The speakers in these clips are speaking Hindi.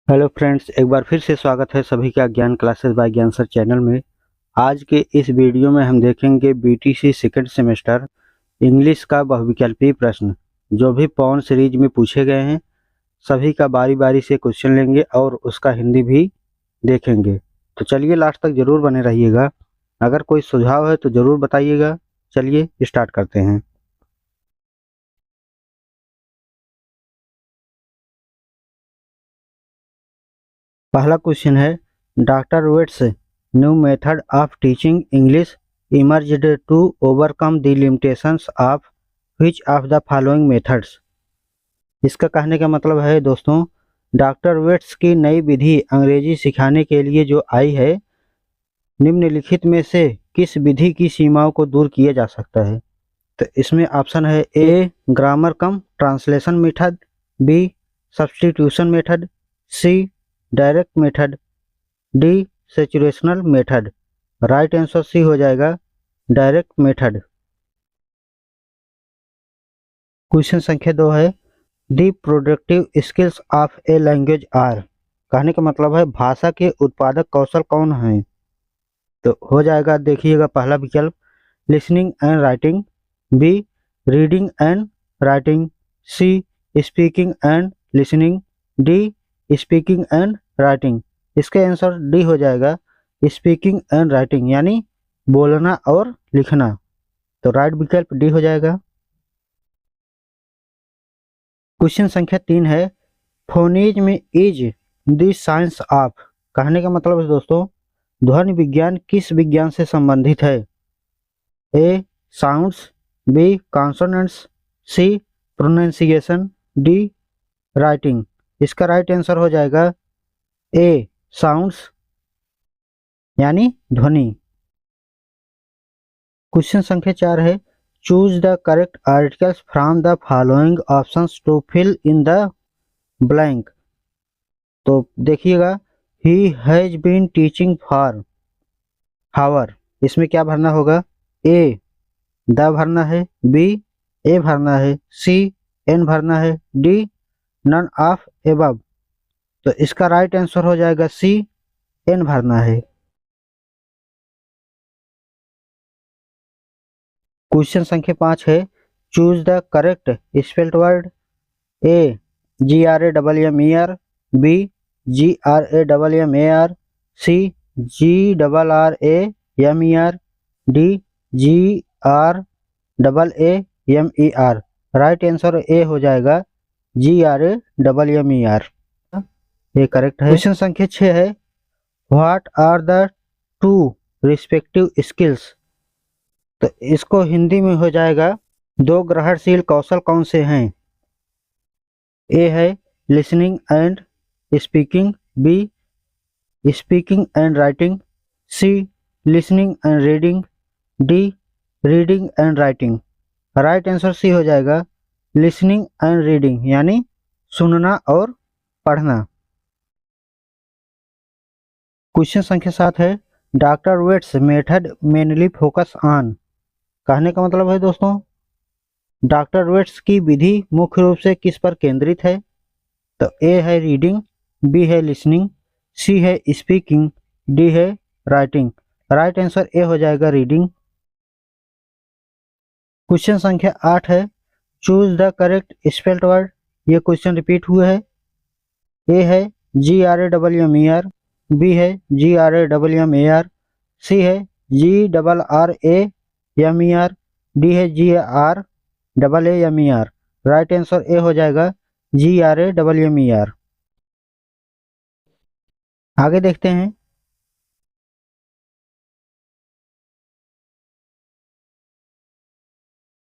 हेलो फ्रेंड्स, एक बार फिर से स्वागत है सभी का ज्ञान क्लासेस बाय ज्ञान सर चैनल में। आज के इस वीडियो में हम देखेंगे बीटीसी सेकंड सेमेस्टर इंग्लिश का बहुविकल्पीय प्रश्न जो भी पॉन सीरीज में पूछे गए हैं। सभी का बारी बारी से क्वेश्चन लेंगे और उसका हिंदी भी देखेंगे। तो चलिए लास्ट तक जरूर बने रहिएगा। अगर कोई सुझाव है तो ज़रूर बताइएगा। चलिए स्टार्ट करते हैं। पहला क्वेश्चन है, doctor West's new method of teaching English emerged to overcome the limitations of which of the following methods. इसका कहने का मतलब है दोस्तों, डॉक्टर वेट्स की नई विधि अंग्रेजी सिखाने के लिए जो आई है, निम्नलिखित में से किस विधि की सीमाओं को दूर किया जा सकता है। तो इसमें ऑप्शन है A grammar cum translation method, B substitution method, C direct method, D saturational method. Right answer C हो जाएगा, डायरेक्ट मेथड। क्वेश्चन संख्या 2 है, the productive skills of a language are. कहने का मतलब है भाषा के उत्पादक कौशल कौन हैं। तो हो जाएगा, देखिएगा पहला विकल्प listening and writing, B reading and writing, C speaking and listening, D speaking and writing. इसका आंसर डी हो जाएगा, स्पीकिंग एंड राइटिंग, यानी बोलना और लिखना। तो राइट विकल्प डी हो जाएगा। क्वेश्चन संख्या 3 है, फोनिज्म इज द साइंस ऑफ। कहने का मतलब है दोस्तों, ध्वनि विज्ञान किस विज्ञान से संबंधित है। ए साउंड्स, बी कॉन्सोनेंट्स, सी प्रोनाउंसिएशन, डी राइटिंग। इसका राइट आंसर हो जाएगा ए साउंड्स, यानी ध्वनि। क्वेश्चन संख्या 4 है, choose the correct articles from the following options to fill in the blank. तो देखिएगा, he has been teaching for hour, इसमें क्या भरना होगा। ए द भरना है, बी ए भरना है, सी एन भरना है, डी नन ऑफ एबव। तो इसका राइट आंसर हो जाएगा सी एन भरना है। क्वेश्चन संख्या 5 है, choose the correct spelled word. A G R A double M E R, B G R A double M A R, C G double R A M E R, D G R double A M E R. Right answer A हो जाएगा, G R A double M E R, ये करेक्ट है। क्वेश्चन संख्या 6 है, what are the two respective skills. तो इसको हिंदी में हो जाएगा, दो ग्रहणशील कौशल कौन से हैं। ए है listening and speaking, B speaking and writing, C listening and reading, D reading and writing. Right answer C हो जाएगा, लिसनिंग एंड रीडिंग, यानी सुनना और पढ़ना। क्वेश्चन संख्या 7 है, doctor West's method mainly focus on. कहने का मतलब है दोस्तों, डॉक्टर वेट्स की विधि मुख्य रूप से किस पर केंद्रित है। तो ए है रीडिंग, बी है लिसनिंग, सी है स्पीकिंग, डी है राइटिंग। राइट आंसर ए हो जाएगा, रीडिंग। क्वेश्चन संख्या 8 है, choose the correct spelled word. ये क्वेश्चन रिपीट हुए है। ए है G R A double M E R, B है G R A double M A R, C है G double R A M E R, D है G R double A M E R. Right answer A हो जाएगा, G R A double M E R. आगे देखते हैं।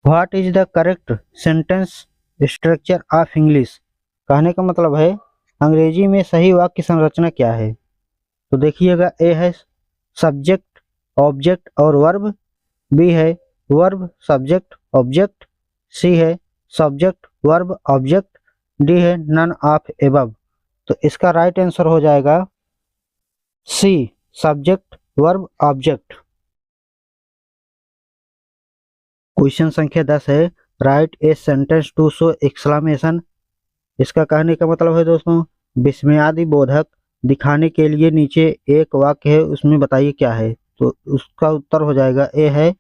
What is the correct sentence structure of English. कहने का मतलब है, अंग्रेजी में सही वाक्य संरचना क्या है। तो देखिएगा, ए है सब्जेक्ट ऑब्जेक्ट और वर्ब, बी है वर्ब सब्जेक्ट ऑब्जेक्ट, सी है सब्जेक्ट वर्ब ऑब्जेक्ट, डी है नन ऑफ एबव। तो इसका राइट आंसर हो जाएगा C subject verb object. Question संख्या 10 है, write a sentence to show exclamation. इसका कहने का मतलब है दोस्तों, विस्मयादि बोधक दिखाने के लिए नीचे एक वाक्य है, उसमें बताइए क्या है। तो उसका उत्तर हो जाएगा ए है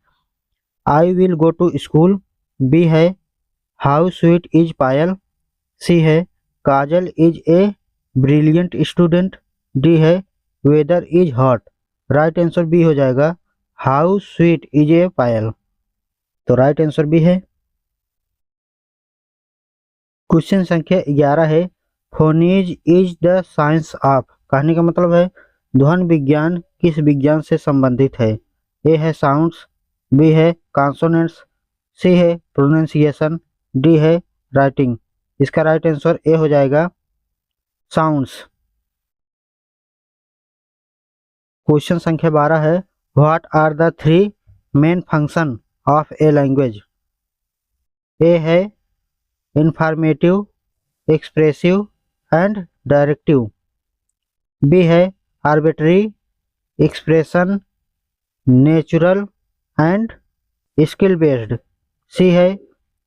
I will go to school, B है how sweet is Payal, C है Kajal is a brilliant student, D है weather is hot. Right answer B हो जाएगा how sweet is a Payal. तो राइट आंसर बी है। क्वेश्चन संख्या 11 है phonics is the science of. कहने का मतलब है ध्वनि विज्ञान किस विज्ञान से संबंधित है। ए है साउंड्स, बी है कॉन्सोनेंट्स, सी है प्रोनाउंसिएशन, डी है राइटिंग। इसका राइट आंसर ए हो जाएगा साउंड्स। क्वेश्चन संख्या 12 है what are the 3 main function of a language. A है informative, expressive and directive, B है arbitrary, expression, natural and skill based, C है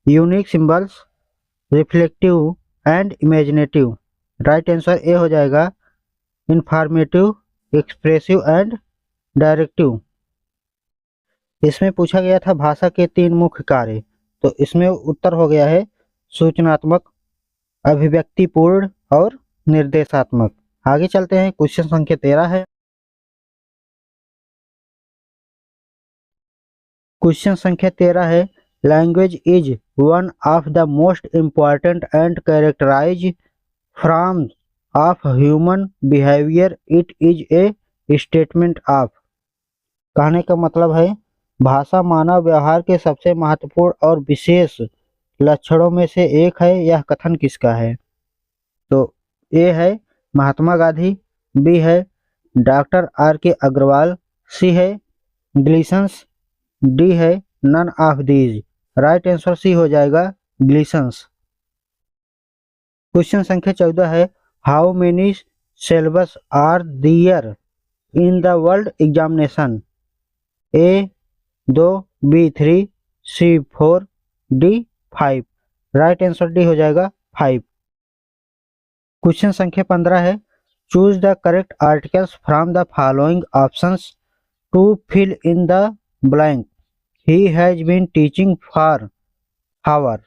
unique symbols, reflective and imaginative. Right answer A हो जाएगा इंफॉर्मेटिव, एक्सप्रेसिव एंड डायरेक्टिव। इसमें पूछा गया था भाषा के 3 मुख्य कार्य, तो इसमें उत्तर हो गया है सूचनात्मक, अभिव्यक्तिपूर्ण और निर्देशात्मक। आगे चलते हैं। क्वेश्चन संख्या 13 है। क्वेश्चन संख्या 13 है language is one of the most important and characterise from of human behaviour, it is a statement of. कहने का मतलब है भाषा मानव व्यवहार के सबसे महत्वपूर्ण और विशेष लक्षणों में से एक है, यह कथन किसका है। तो ए है महात्मा गांधी, बी है doctor R K Agarwal, C है ग्लीसंस, डी है none of these. Right answer C हो जाएगा ग्लीसंस। क्वेश्चन संख्या 14 है how many syllabus are there in the world examination. A 2, B 3, C 4, D 5। Right answer D हो जाएगा 5। क्वेश्चन संख्या 15 है choose the correct articles from the following options to fill in the blank. He has been teaching for hour.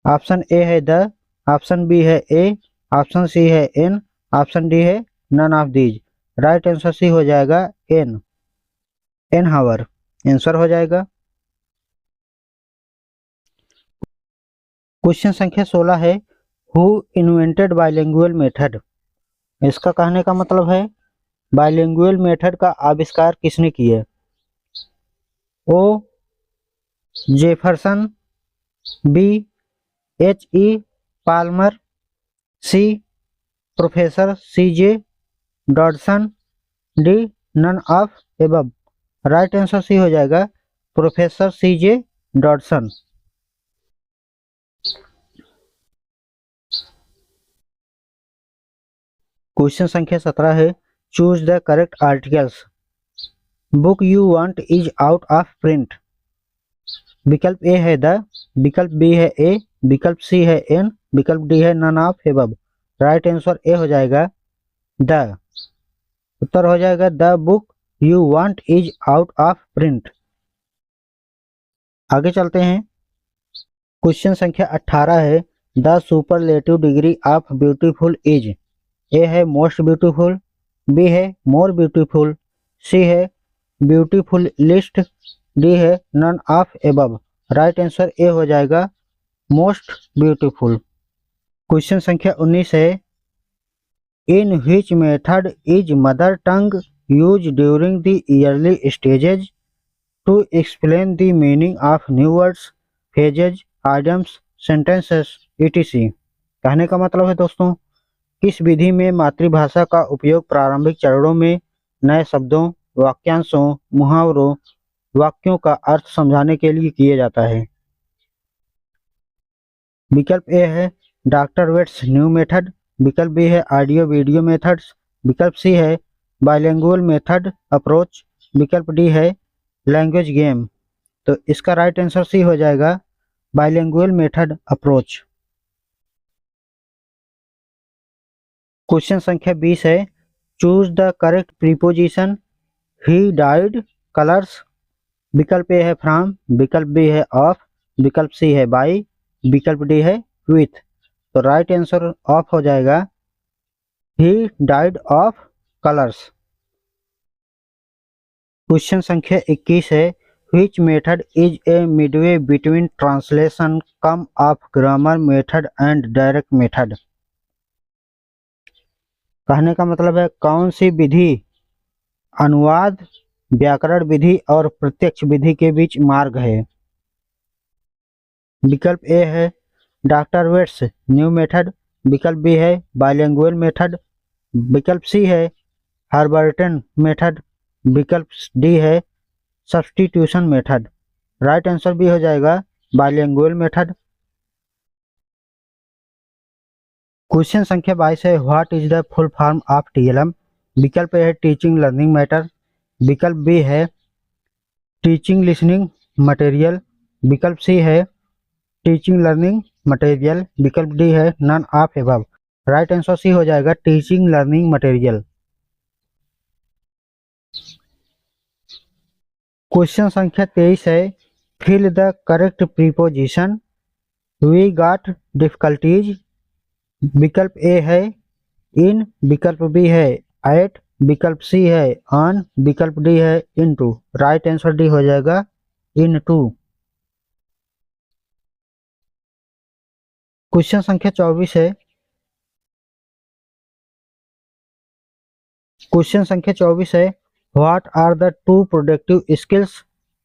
Option A है द, ऑप्शन बी है ए, ऑप्शन सी है एन, ऑप्शन डी है none of these. Right answer C हो जाएगा एन, एन हावर आंसर हो जाएगा। क्वेश्चन संख्या 16 है हु इन्वेंटेड बाइलिंगुअल मेथड। इसका कहने का मतलब है बाइलिंगुअल मेथड का आविष्कार किसने किया। O Jefferson, B H E Palmer, C professor C J Dodson, D none of above. Right answer C हो जाएगा प्रोफेसर सी जे डॉडसन। क्वेश्चन संख्या 17 है choose the correct articles. Book you want is out of print. विकल्प ए है द, विकल्प बी है ए, विकल्प सी है एन, विकल्प डी है none of above. Right answer A हो जाएगा द। उत्तर हो जाएगा the book you want is out of print. आगे चलते हैं। क्वेश्चन संख्या 18 है the superlative degree of beautiful is. A है मोस्ट ब्यूटीफुल, बी है मोर ब्यूटीफुल, सी है ब्यूटीफुल लिस्ट, डी है none of above. Right answer A हो जाएगा मोस्ट ब्यूटीफुल। क्वेश्चन संख्या 19 है in which method is mother tongue use during the early stages to explain the meaning of new words, phrases, idioms, sentences etc। कहने का मतलब है दोस्तों किस विधि में मातृभाषा का उपयोग प्रारंभिक चरणों में नए शब्दों, वाक्यांशों, मुहावरों, वाक्यों का अर्थ समझाने के लिए किया जाता है। विकल्प ए है डॉक्टर वेट्स न्यू मेथड, विकल्प बी है ऑडियो वीडियो मेथड्स, विकल्प सी है बाइलिंगुअल मेथड अप्रोच, विकल्प डी है लैंग्वेज गेम। तो इसका राइट आंसर सी हो जाएगा बाइलिंगुअल मेथड अप्रोच। क्वेश्चन संख्या 20 है, choose the correct preposition he died colours. विकल्प ए है फ्रॉम, विकल्प बी है ऑफ, विकल्प सी है बाई, विकल्प डी है विथ। तो राइट आंसर ऑफ हो जाएगा, he died of colours. Question संख्या 21 है, which method is a midway between translation come of grammar method and direct method। कहने का मतलब है कौन सी विधि अनुवाद, व्याकरण विधि और प्रत्यक्ष विधि के बीच मार्ग है। विकल्प ए है डॉक्टर वेट्स न्यू मेथड, विकल्प बी है बाइलिंगुअल मेथड, विकल्प सी है हर्बर्टन मेथड, विकल्प डी है सब्स्टिट्यूशन मेथड। राइट आंसर भी हो जाएगा बाइलिंगुअल मेथड। क्वेश्चन संख्या 22 है, what is the full form of TLM. विकल्प ए है टीचिंग लर्निंग मैटर, विकल्प बी है टीचिंग लिसनिंग मटेरियल, विकल्प सी है टीचिंग लर्निंग मटेरियल, विकल्प डी है none of above. Right answer C हो जाएगा टीचिंग लर्निंग मटेरियल। क्वेश्चन संख्या 23 है, fill the correct preposition we got difficulties. विकल्प ए है इन, विकल्प बी है एट, विकल्प सी है ऑन, विकल्प डी है इनटू। राइट आंसर डी हो जाएगा इनटू। क्वेश्चन संख्या 24 है, क्वेश्चन संख्या 24 है, what are the two productive skills.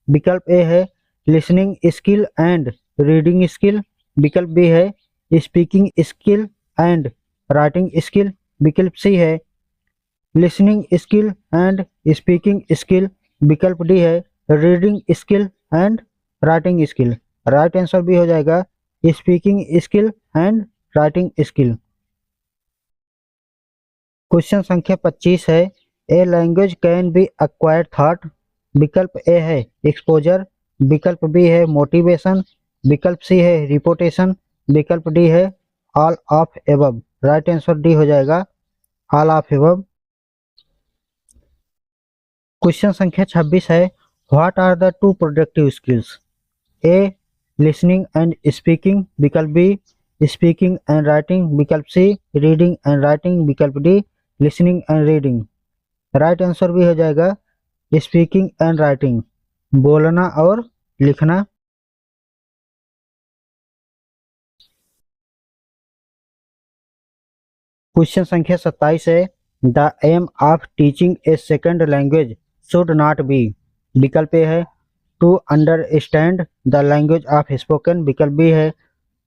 विकल्प ए है listening skill and reading skill, विकल्प बी है speaking skill and writing skill, विकल्प सी है listening skill and speaking skill, विकल्प डी है reading skill and writing skill. Right answer भी हो जाएगा speaking skill and writing skill. Question संख्या 25 है, a language can be acquired thought. विकल्प ए है एक्सपोजर, विकल्प बी है मोटिवेशन, विकल्प सी है रिपोर्टेशन, विकल्प डी है all of above. Right answer D हो जाएगा ऑल ऑफ एबव। क्वेश्चन संख्या 26 है, what are the two productive skills. A listening and speaking, विकल्प बी स्पीकिंग एंड राइटिंग, विकल्प सी रीडिंग एंड राइटिंग, विकल्प D listening and reading. Right answer भी हो जाएगा स्पीकिंग एंड राइटिंग, बोलना और लिखना। क्वेश्चन संख्या 27 है, the aim of teaching a second language should not be. विकल्प ए है to understand the language of spoken, विकल्प बी है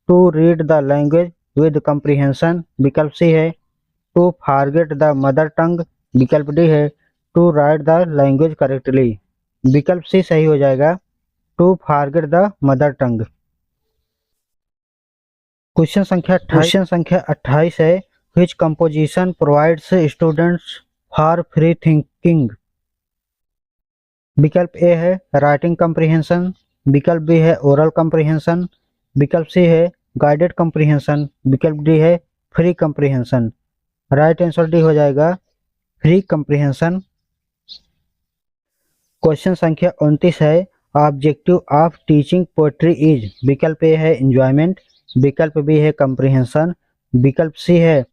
to read the language with comprehension, विकल्प सी है to forget the mother tongue, विकल्प डी है to write the language correctly. विकल्प सी सही हो जाएगा to forget the mother tongue. Question संख्या 28 है, which composition provides students for free thinking. विकल्प ए है राइटिंग कम्प्रीहेंशन, विकल्प बी है ओरल कम्प्रीहेंशन, विकल्प सी है गाइडेड कम्प्रीहेंशन, विकल्प डी है free comprehension. Right answer D हो जाएगा फ्री कम्प्रीहेंशन। क्वेश्चन संख्या 29 है, objective of teaching poetry is. विकल्प ए है एंजॉयमेंट, विकल्प बी है कम्प्रीहेंशन, विकल्प सी है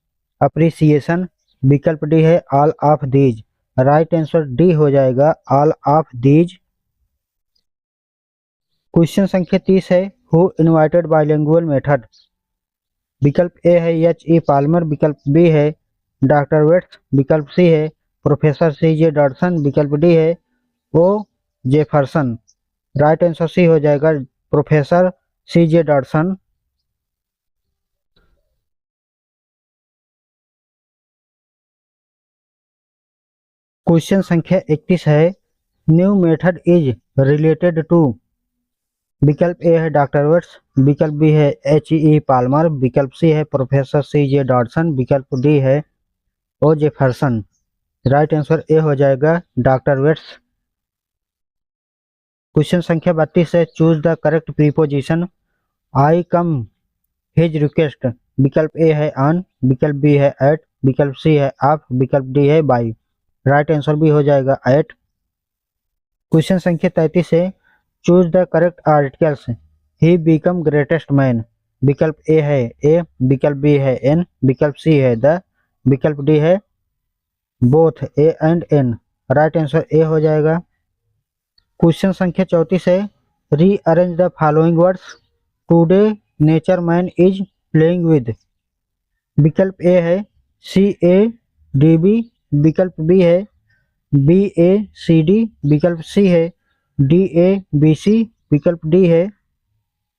अप्रिसिएशन, विकल्प डी है all of these. Right answer D हो जाएगा ऑल ऑफ दीज। क्वेश्चन संख्या 30 है, हु इन्वाइटेड बाइलिंगुअल मेथड। विकल्प ए है एच ई पाल्मर, विकल्प बी है डॉक्टर वेट्स, विकल्प सी है प्रोफेसर सी जे डॉडसन, विकल्प डी है ओ जेफरसन। राइट आंसर सी हो जाएगा प्रोफेसर सी जे डॉडसन। क्वेश्चन संख्या 31 है, new method is related to. विकल्प ए है डॉक्टर वेट्स, विकल्प बी है एच ई पाल्मर, विकल्प सी है प्रोफेसर सी जे डॉडसन, विकल्प डी है ओ जेफरसन। राइट आंसर ए हो जाएगा डॉक्टर वेट्स। क्वेश्चन संख्या 32 है, choose the correct preposition I come his request. विकल्प ए है ऑन, विकल्प बी है एट, विकल्प सी है ऑफ, विकल्प डी है बाई। राइट आंसर भी हो जाएगा 8। क्वेश्चन संख्या 33 है, choose the correct articles. He become greatest man, विकल्प ए है ए, विकल्प बी है एन, विकल्प सी है द, विकल्प डी है both A and N. Right answer A हो जाएगा। क्वेश्चन संख्या 34 है, rearrange the following words. Today nature man is playing with, विकल्प ए है सी ए डी बी, विकल्प बी है बी ए सी डी, विकल्प सी है डी ए बी सी, विकल्प डी है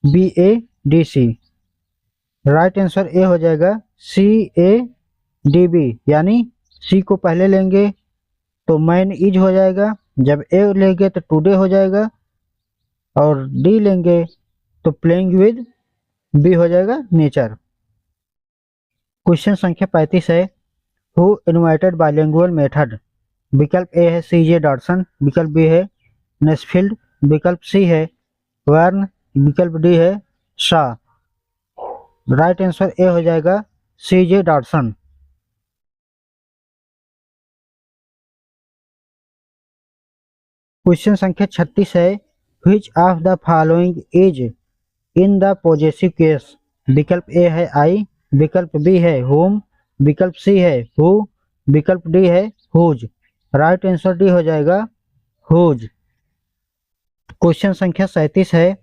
B A D C. Right answer A हो जाएगा सी ए डी बी, यानी सी को पहले लेंगे तो मैन इज हो जाएगा, जब ए लेंगे तो टुडे हो जाएगा, और डी लेंगे तो प्लेइंग विद बी हो जाएगा नेचर। क्वेश्चन संख्या 35 है, हु इन्वाइटेड बाइलिंगुअल मेथड। विकल्प ए है सी जे डॉटसन, विकल्प बी है नेस्फील्ड, विकल्प सी है वर्न, विकल्प डी है शाह। राइट आंसर ए हो जाएगा सी जे डॉटसन। क्वेश्चन संख्या 36 है, which of the following is in the possessive case. विकल्प ए है आई, विकल्प बी है होम, विकल्प सी है हु, विकल्प डी है हुज। राइट आंसर डी हो जाएगा हुज। क्वेश्चन संख्या 37 है,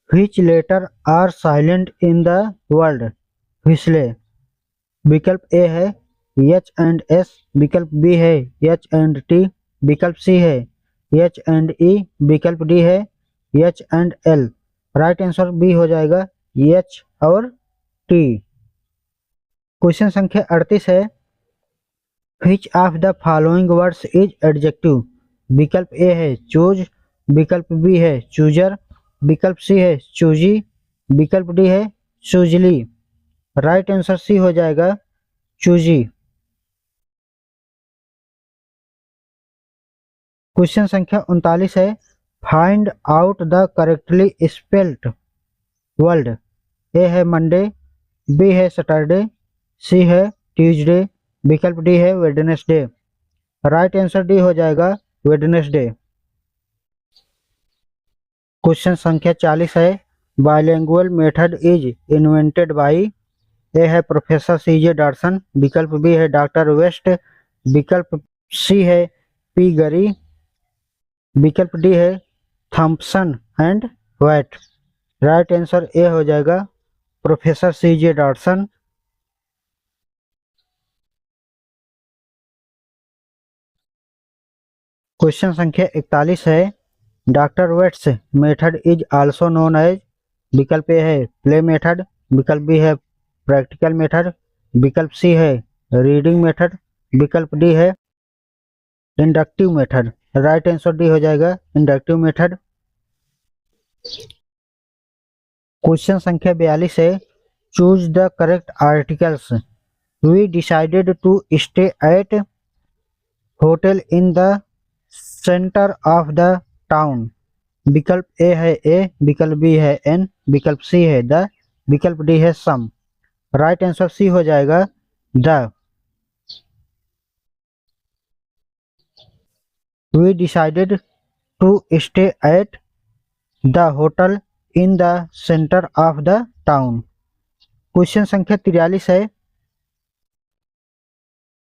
which letter are silent in the word whistle. विकल्प ए है एच एंड एस, विकल्प बी है एच एंड टी, विकल्प सी है एच एंड ई, विकल्प डी है H and L. Right answer B हो जाएगा एच और टी। क्वेश्चन संख्या 38 है, which of the following words is adjective. विकल्प ए है चूज, विकल्प बी है चूजर, विकल्प सी है चूजी, विकल्प डी है चूजली। राइट आंसर सी हो जाएगा चूजी। क्वेश्चन संख्या 39 है, find out the correctly spelled word. A है मंडे, बी है सैटरडे, सी है ट्यूसडे, विकल्प डी है वेडनेसडे। राइट आंसर डी हो जाएगा वेडनेसडे। क्वेश्चन संख्या 40 है, bilingual method is invented by. A है प्रोफेसर सी जे डॉटसन, विकल्प बी है डॉक्टर वेस्ट, विकल्प सी है पी गरी, विकल्प डी है Thompson and White. Right answer A हो जाएगा professor C J Dotson. Question संख्या 41 है, doctor West's method is also known as. विकल्प ए है प्ले मेथड, विकल्प बी है प्रैक्टिकल मेथड, विकल्प सी है रीडिंग मेथड, विकल्प डी है inductive method. Right answer D हो जाएगा इंडक्टिव मेथड। क्वेश्चन संख्या 42 है, choose the correct articles. We decided to stay at hotel in the centre of the town. विकल्प ए है ए, विकल्प बी है एन, विकल्प सी है द, विकल्प डी है सम। राइट आंसर सी हो जाएगा the. We decided to stay at the hotel in the centre of the town. Question संख्या 43 है,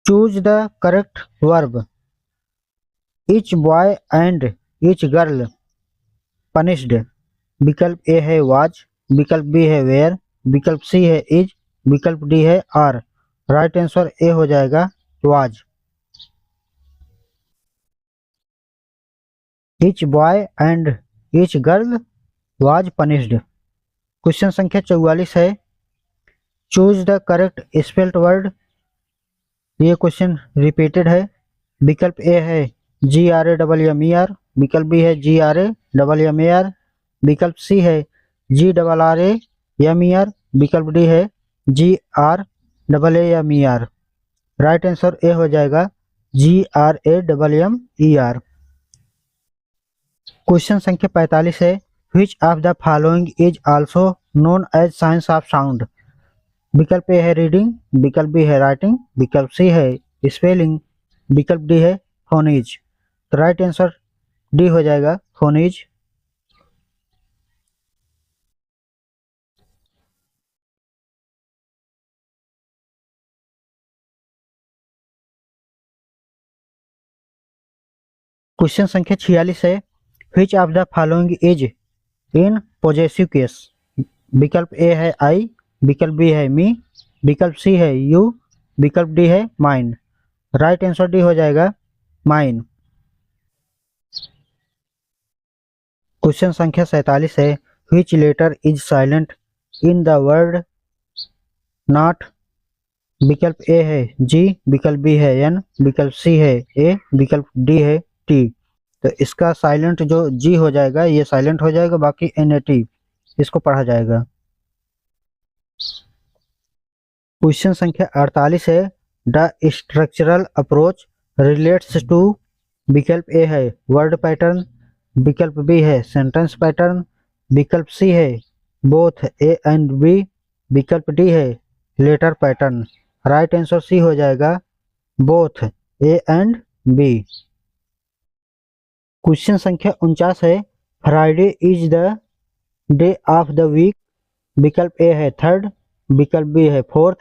choose the correct verb. Each boy and each girl punished. विकल्प ए है वाज, विकल्प बी है वेयर, विकल्प सी है इज, विकल्प डी है आर। राइट आंसर ए हो जाएगा was. Each boy and each girl was punished. Question संख्या 44 है, choose the correct spelled word. ये क्वेश्चन रिपीटेड है। विकल्प ए है GRAMMER, विकल्प बी है GRAMMER, विकल्प सी है GRRAMER, विकल्प डी है GRAMMER। राइट आंसर ए हो जाएगा GRAMMER। क्वेश्चन संख्या 45 है, which of the following is also known as science of sound. विकल्प ए है रीडिंग, विकल्प बी है राइटिंग, विकल्प सी है स्पेलिंग, विकल्प डी है फोनीज। तो राइट आंसर डी हो जाएगा फोनीज। क्वेश्चन संख्या 46 है, which of the following is in possessive case. विकल्प ए है आई, विकल्प बी है मी, विकल्प सी है यू, विकल्प डी है माइन। राइट आंसर डी हो जाएगा माइन। क्वेश्चन संख्या 47 है, which letter is silent in the word knot. विकल्प ए है जी, विकल्प बी है एन, विकल्प सी है ए, विकल्प डी है टी। तो इसका साइलेंट जो जी हो जाएगा ये साइलेंट हो जाएगा, बाकी एन ए टी इसको पढ़ा जाएगा। क्वेश्चन संख्या 48 है, the structural approach relates to. विकल्प ए है वर्ड पैटर्न, विकल्प बी है सेंटेंस पैटर्न, विकल्प सी है बोथ ए एंड बी, विकल्प डी है letter pattern. Right answer C हो जाएगा both A and B. Question संख्या 49 है, Friday is the day of the week. विकल्प ए है थर्ड, विकल्प बी है फोर्थ,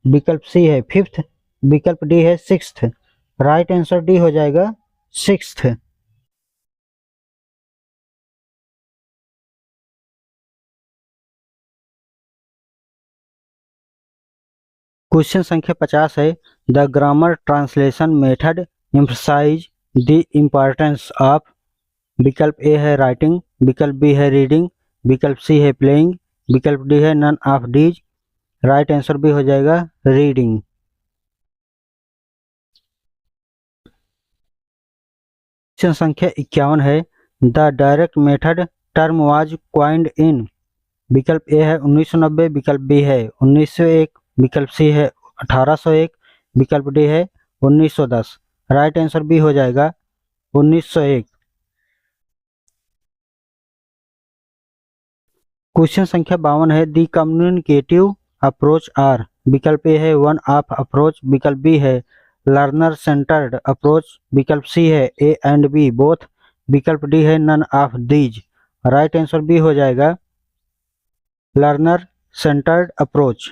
विकल्प सी है फिफ्थ, विकल्प डी है सिक्स्थ। राइट आंसर डी हो जाएगा सिक्स्थ। क्वेश्चन संख्या 50 है, the grammar translation method emphasise the importance of. विकल्प ए है राइटिंग, विकल्प बी है रीडिंग, विकल्प सी है प्लेइंग, विकल्प डी है none of these. Right answer भी हो जाएगा रीडिंग। क्वेश्चन संख्या 51 है, the direct method term was coined in. विकल्प ए है 1990, विकल्प बी है 1901, विकल्प सी है 1801, विकल्प डी है 1910। राइट आंसर बी हो जाएगा 1901। क्वेश्चन संख्या 52 है, दी कम्युनिकेटिव अप्रोच आर। विकल्प ए है वन ऑफ अप्रोच, विकल्प बी है लर्नर सेंटर्ड अप्रोच, विकल्प सी है ए एंड बी बोथ, विकल्प डी है none of these. Right answer B हो जाएगा लर्नर सेंटर्ड अप्रोच।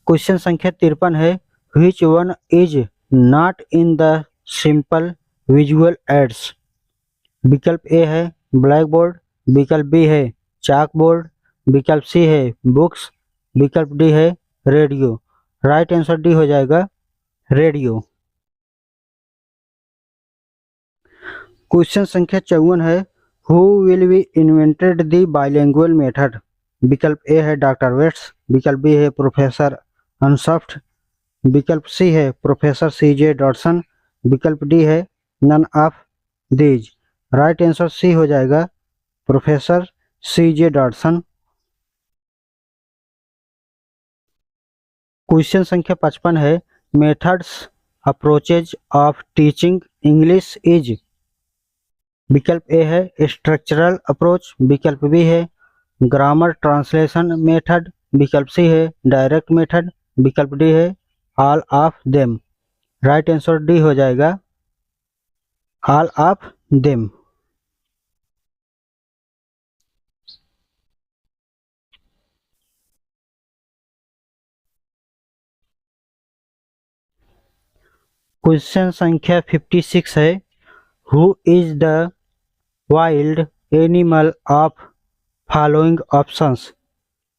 क्वेश्चन संख्या 53 है, which one is not in the simple visual aids. विकल्प ए है ब्लैक बोर्ड, विकल्प बी है चाक बोर्ड, विकल्प सी है बुक्स, विकल्प डी है रेडियो। राइट आंसर डी हो जाएगा रेडियो। क्वेश्चन संख्या 54 है, who will be invented the bilingual method. विकल्प ए है डॉक्टर वेट्स, विकल्प बी है प्रोफेसर अनसॉफ्ट, विकल्प सी है प्रोफेसर सी जे डॉटसन, विकल्प डी है none of these. Right answer C हो जाएगा professor C J Dotson. Question संख्या 55 है, methods approaches of teaching English is. विकल्प ए है स्ट्रक्चरल अप्रोच, विकल्प बी है ग्रामर ट्रांसलेशन मेथड, विकल्प सी है डायरेक्ट मेथड, विकल्प डी है all of them. Right answer D हो जाएगा ऑल ऑफ देम। क्वेश्चन संख्या 56 है, who is the wild animal of following options.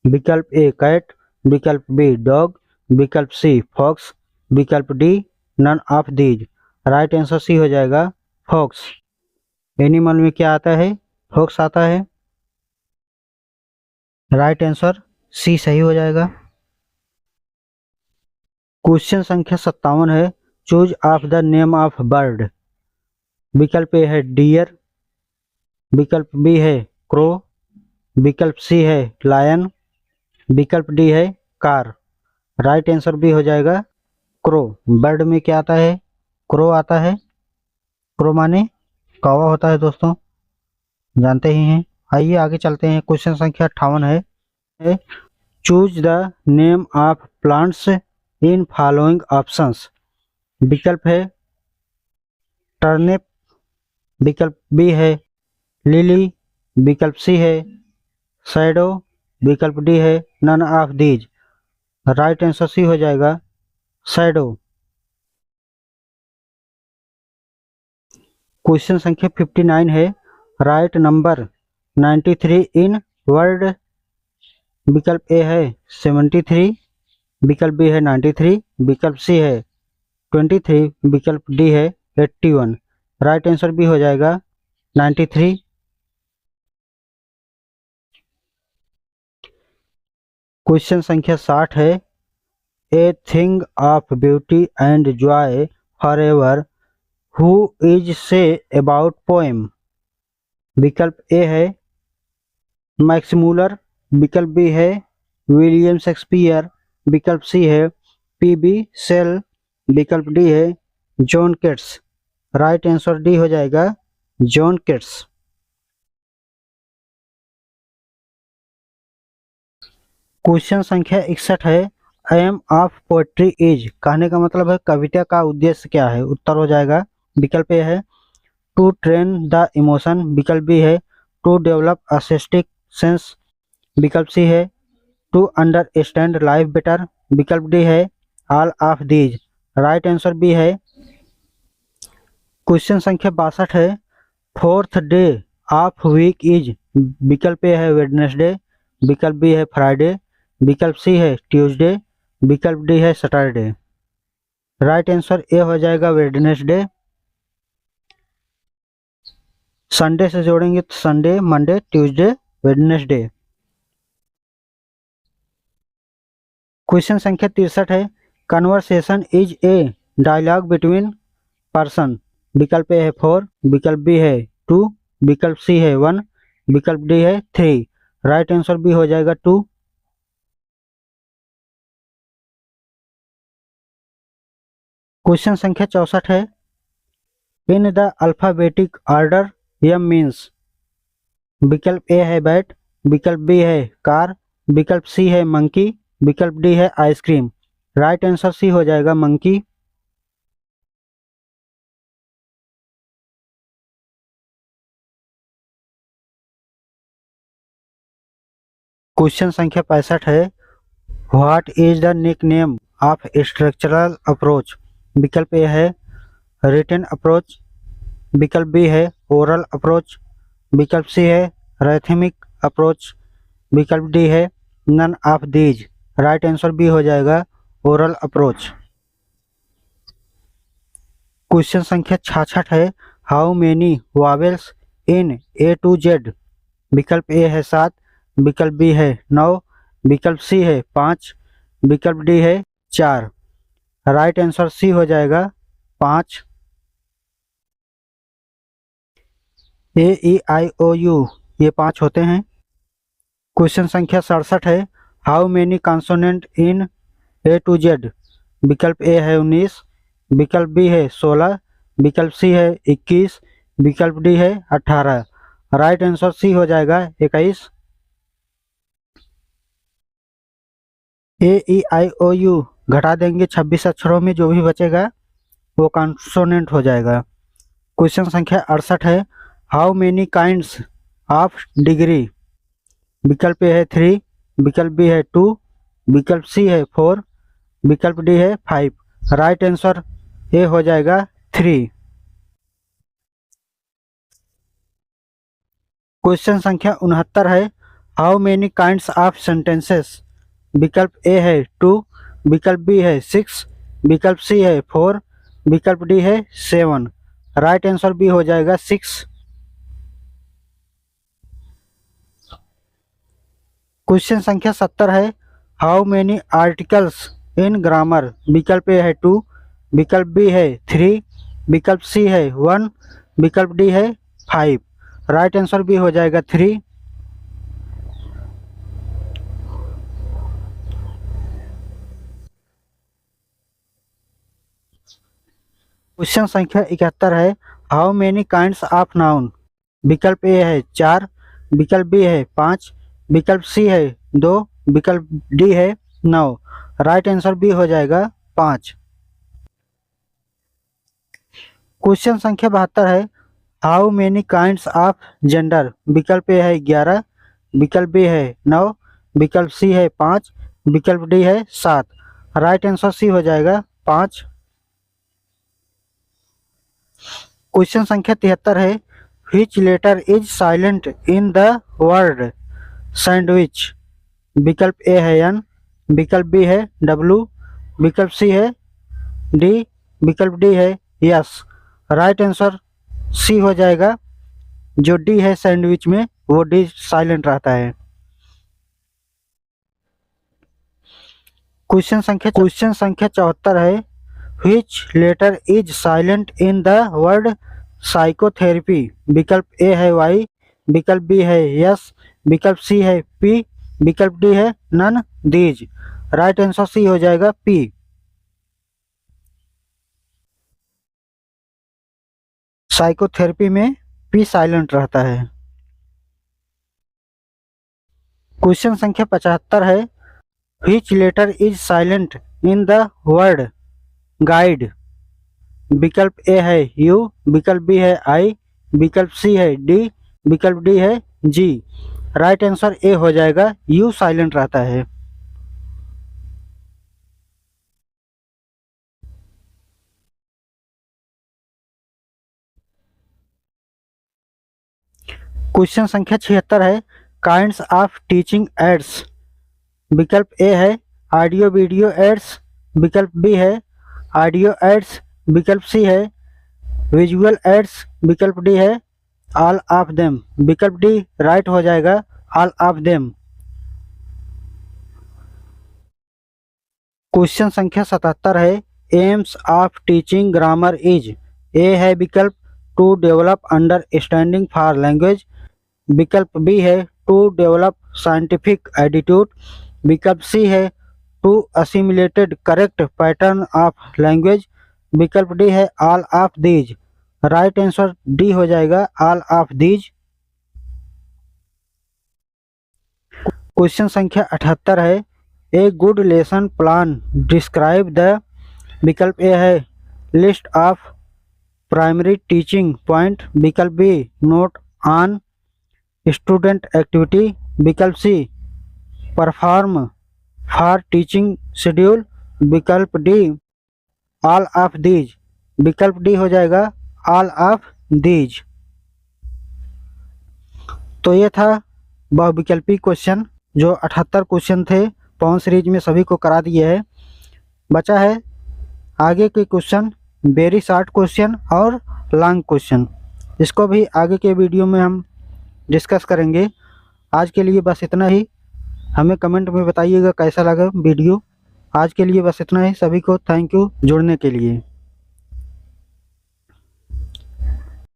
विकल्प ए कैट, विकल्प बी डॉग, विकल्प सी फॉक्स, विकल्प D none of these. Right answer C हो जाएगा फॉक्स। एनिमल में क्या आता है, फॉक्स आता है। राइट आंसर सी सही हो जाएगा। क्वेश्चन संख्या 57 है, choose of the name of bird. विकल्प ए है डियर, विकल्प बी है क्रो, विकल्प सी है लायन, विकल्प डी है कार। राइट आंसर भी हो जाएगा क्रो। बर्ड में क्या आता है, क्रो आता है। क्रो माने कौवा होता है दोस्तों, जानते ही हैं। आइए आगे चलते हैं। क्वेश्चन संख्या 58 है choose the name of plants in following options. विकल्प है टर्निप, विकल्प बी है लिली, विकल्प सी है शैडो, विकल्प डी है none of these. Right answer C हो जाएगा शैडो। क्वेश्चन संख्या 59 है राइट नंबर 93 इन वर्ड। विकल्प ए है 73, विकल्प बी है 93, विकल्प सी है 23, विकल्प डी है 81। राइट आंसर बी हो जाएगा 93। क्वेश्चन संख्या 60 है a thing of beauty and Joy for ever who is say about poem. विकल्प ए है मैक्स मूलर, विकल्प बी है विलियम शेक्सपियर, विकल्प सी है पीबी सेल, विकल्प डी है जॉन केट्स। राइट आंसर डी हो जाएगा जॉन केट्स। क्वेश्चन संख्या 61 है एम ऑफ पोएट्री इज। कहने का मतलब है कविता का उद्देश्य क्या है। उत्तर हो जाएगा विकल्प ए है टू ट्रेन द इमोशन, विकल्प बी है टू डेवलप असिस्टिक सेंस, विकल्प सी है टू अंडरस्टैंड लाइफ बेटर, विकल्प डी है all of these. Right answer B है। क्वेश्चन संख्या 62 है fourth day of week is. विकल्प ए है वेडनेसडे, विकल्प बी है फ्राइडे, विकल्प सी है ट्यूसडे, विकल्प डी है सैटरडे। राइट आंसर ए हो जाएगा वेडनेसडे। संडे से जोड़ेंगे तो Sunday, Monday, Tuesday, Wednesday. Question संख्या 63 है conversation is a dialogue between person. विकल्प ए है 4, विकल्प बी है 2, विकल्प सी है 1, विकल्प डी है 3। राइट आंसर बी हो जाएगा 2। क्वेश्चन संख्या 64 है in the alphabetic order M means. विकल्प ए है बैट, विकल्प बी है कार, विकल्प सी है मंकी, विकल्प डी है आइसक्रीम। राइट आंसर सी हो जाएगा मंकी। क्वेश्चन संख्या 65 है what is the nickname of structural approach. विकल्प ए है रिटन अप्रोच, विकल्प बी है ओरल अप्रोच, विकल्प सी है रैथमिक अप्रोच, विकल्प डी है none of these. Right answer B हो जाएगा ओरल अप्रोच। क्वेश्चन संख्या 66 है how many vowels in A to Z. विकल्प ए है 7, विकल्प बी है 9, विकल्प सी है 5, विकल्प डी है 4। राइट आंसर सी हो जाएगा 5। ए ई आई ओ यू ये 5 होते हैं। क्वेश्चन संख्या 67 है how many consonant in A to Z. विकल्प ए है 19, विकल्प बी है 16, विकल्प सी है 21, विकल्प डी है 18। राइट आंसर सी हो जाएगा 21। ए ई आई ओ यू घटा देंगे 26 अक्षरों में, जो भी बचेगा वो कॉन्सोनेंट हो जाएगा। क्वेश्चन संख्या 68 है how many kinds of degree. विकल्प ए है 3, विकल्प बी है 2, विकल्प सी है 4, विकल्प डी है 5। राइट आंसर ए हो जाएगा 3। क्वेश्चन संख्या 69 है how many kinds of sentences. विकल्प ए है 2, विकल्प बी है 6, विकल्प सी है 4, विकल्प डी है 7। राइट आंसर बी हो जाएगा 6। क्वेश्चन संख्या 70 है how many articles in grammar. विकल्प ए है 2, विकल्प बी है 3, विकल्प सी है 1, विकल्प डी है 5। राइट आंसर बी हो जाएगा 3। क्वेश्चन संख्या 71 है how many kinds of noun. विकल्प ए है 4, विकल्प बी है 5, विकल्प सी है 2, विकल्प डी है 9। राइट आंसर बी हो जाएगा 5। क्वेश्चन संख्या 72 है how many kinds of gender. विकल्प ए है 11, विकल्प बी है 9, विकल्प सी है 5, विकल्प डी है 7। राइट आंसर सी हो जाएगा 5। क्वेश्चन संख्या 73 है which letter is silent in the word sandwich. विकल्प ए है एन, विकल्प बी है डब्ल्यू, विकल्प सी है डी, विकल्प डी है यस। राइट आंसर सी हो जाएगा, जो डी है सैंडविच में वो डी साइलेंट रहता है। क्वेश्चन संख्या 74 है which letter is silent in the word psychotherapy. विकल्प ए है वाई, विकल्प बी है यस, विकल्प सी है पी, विकल्प डी है none these. Right answer C हो जाएगा पी। साइकोथेरेपी में पी साइलेंट रहता है। क्वेश्चन संख्या 75 है which letter is silent in the word guide. विकल्प ए है यू, विकल्प बी है आई, विकल्प सी है डी, विकल्प डी है जी। राइट आंसर ए हो जाएगा, यू साइलेंट रहता है। क्वेश्चन संख्या 76 है काइंड्स ऑफ टीचिंग एड्स। विकल्प ए है ऑडियो वीडियो एड्स, विकल्प बी है ऑडियो एड्स, विकल्प सी है विजुअल एड्स, विकल्प डी है ऑल ऑफ देम। विकल्प डी राइट हो जाएगा, ऑल ऑफ देम। क्वेश्चन संख्या 77 है aims of teaching grammar is. A है विकल्प to develop understanding for language, विकल्प बी है टू डेवलप साइंटिफिक एटीट्यूड, विकल्प सी है to assimilated correct pattern of language, विकल्प डी है all of these. Right answer D हो जाएगा, ऑल ऑफ दीज। क्वेश्चन संख्या 78 है a good lesson plan describe the. विकल्प ए है list of primary teaching point, विकल्प B note on student activity, विकल्प C perform for teaching schedule, विकल्प डी ऑल ऑफ दीज। विकल्प डी हो जाएगा, ऑल ऑफ दीज। तो ये था बहुविकल्पी क्वेश्चन जो 78 क्वेश्चन थे पवन सीरीज में सभी को करा दिए है। बचा है आगे के क्वेश्चन, वेरी शॉर्ट क्वेश्चन और लॉन्ग क्वेश्चन। इसको भी आगे के वीडियो में हम डिस्कस करेंगे। आज के लिए बस इतना ही। हमें कमेंट में बताइएगा कैसा लगा वीडियो। आज के लिए बस इतना ही। सभी को थैंक यू जुड़ने के लिए।